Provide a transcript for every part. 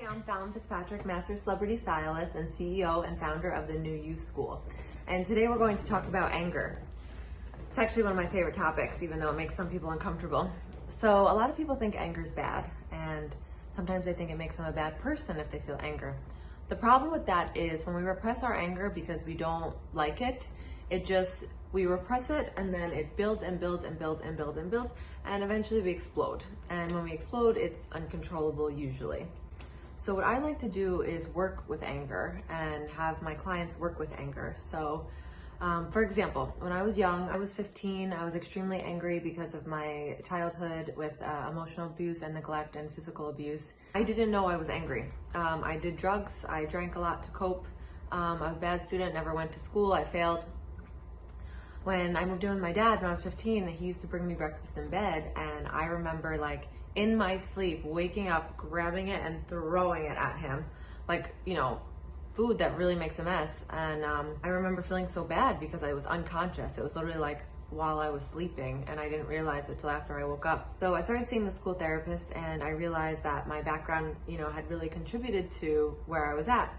I'm Fallon Fitzpatrick, Master Celebrity Stylist and CEO and founder of the New You School. And today we're going to talk about anger. It's actually one of my favorite topics, even though it makes some people uncomfortable. So a lot of people think anger is bad, and sometimes they think it makes them a bad person if they feel anger. The problem with that is when we repress our anger because we don't like it, we repress it and then it builds and builds and builds and builds and builds, and eventually we explode. And when we explode, it's uncontrollable usually. So what I like to do is work with anger and have my clients work with anger. So for example, when I was young, I was 15, I was extremely angry because of my childhood with emotional abuse and neglect and physical abuse. I didn't know I was angry. I did drugs, I drank a lot to cope. I was a bad student, never went to school, I failed. When I moved in with my dad when I was 15, he used to bring me breakfast in bed, and I remember like in my sleep, waking up, grabbing it and throwing it at him. Like, you know, food that really makes a mess. And I remember feeling so bad because I was unconscious. It was literally like while I was sleeping, and I didn't realize it till after I woke up. So I started seeing the school therapist, and I realized that my background, you know, had really contributed to where I was at.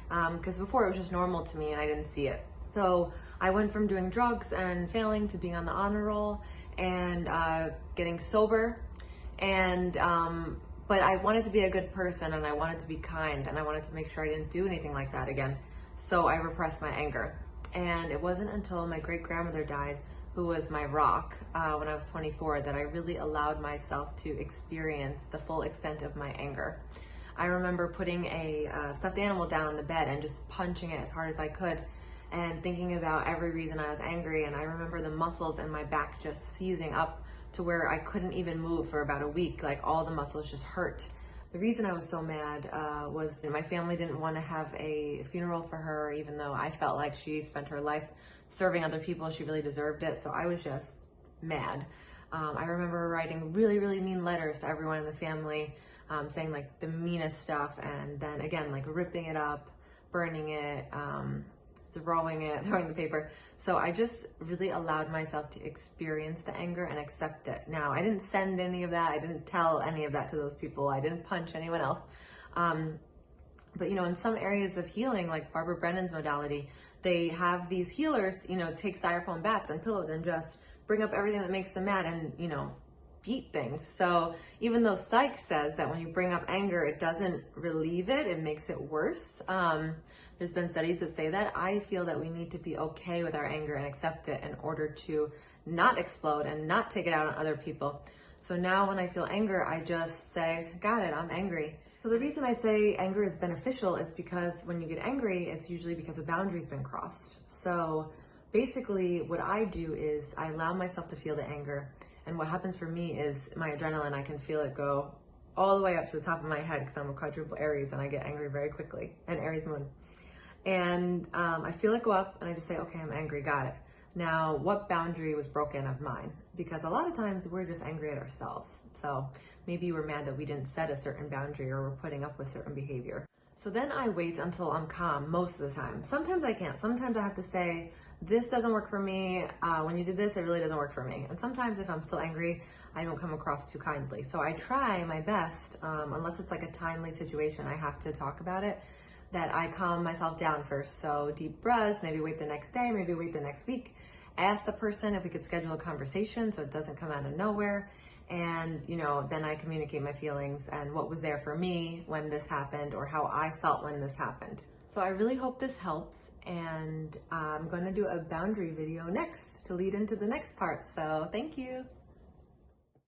Because before it was just normal to me and I didn't see it. So I went from doing drugs and failing to being on the honor roll and getting sober. And but I wanted to be a good person, and I wanted to be kind, and I wanted to make sure I didn't do anything like that again. So I repressed my anger. And it wasn't until my great grandmother died, who was my rock, when I was 24, that I really allowed myself to experience the full extent of my anger. I remember putting a stuffed animal down on the bed and just punching it as hard as I could, and thinking about every reason I was angry. And I remember the muscles in my back just seizing up to where I couldn't even move for about a week. Like all the muscles just hurt. The reason I was so mad was my family didn't want to have a funeral for her, even though I felt like she spent her life serving other people. She really deserved it. So I was just mad. I remember writing really, really mean letters to everyone in the family, saying like the meanest stuff, and then again, like ripping it up, burning it, throwing the paper. So I just really allowed myself to experience the anger and accept it. Now, I didn't send any of that. I didn't tell any of that to those people. I didn't punch anyone else. But you know, in some areas of healing, like Barbara Brennan's modality, they have these healers, you know, take styrofoam bats and pillows and just bring up everything that makes them mad and, you know, beat things. So even though psych says that when you bring up anger, it doesn't relieve it, it makes it worse. There's been studies that say that. I feel that we need to be okay with our anger and accept it in order to not explode and not take it out on other people. So now when I feel anger, I just say, got it, I'm angry. So the reason I say anger is beneficial is because when you get angry, it's usually because a boundary's been crossed. So basically what I do is I allow myself to feel the anger. And what happens for me is my adrenaline, I can feel it go all the way up to the top of my head because I'm a quadruple Aries and I get angry very quickly, and Aries moon. And I feel it go up and I just say, okay, I'm angry, got it. Now, what boundary was broken of mine? Because a lot of times we're just angry at ourselves. So maybe we're mad that we didn't set a certain boundary or we're putting up with certain behavior. So then I wait until I'm calm most of the time. Sometimes I can't. Sometimes I have to say, this doesn't work for me. When you did this, it really doesn't work for me. And sometimes if I'm still angry, I don't come across too kindly. So I try my best, unless it's like a timely situation, I have to talk about it, that I calm myself down first. So deep breaths, maybe wait the next day, maybe wait the next week. Ask the person if we could schedule a conversation so it doesn't come out of nowhere. And, you know, then I communicate my feelings and what was there for me when this happened, or how I felt when this happened. So I really hope this helps, and I'm going to do a boundary video next to lead into the next part. So thank you.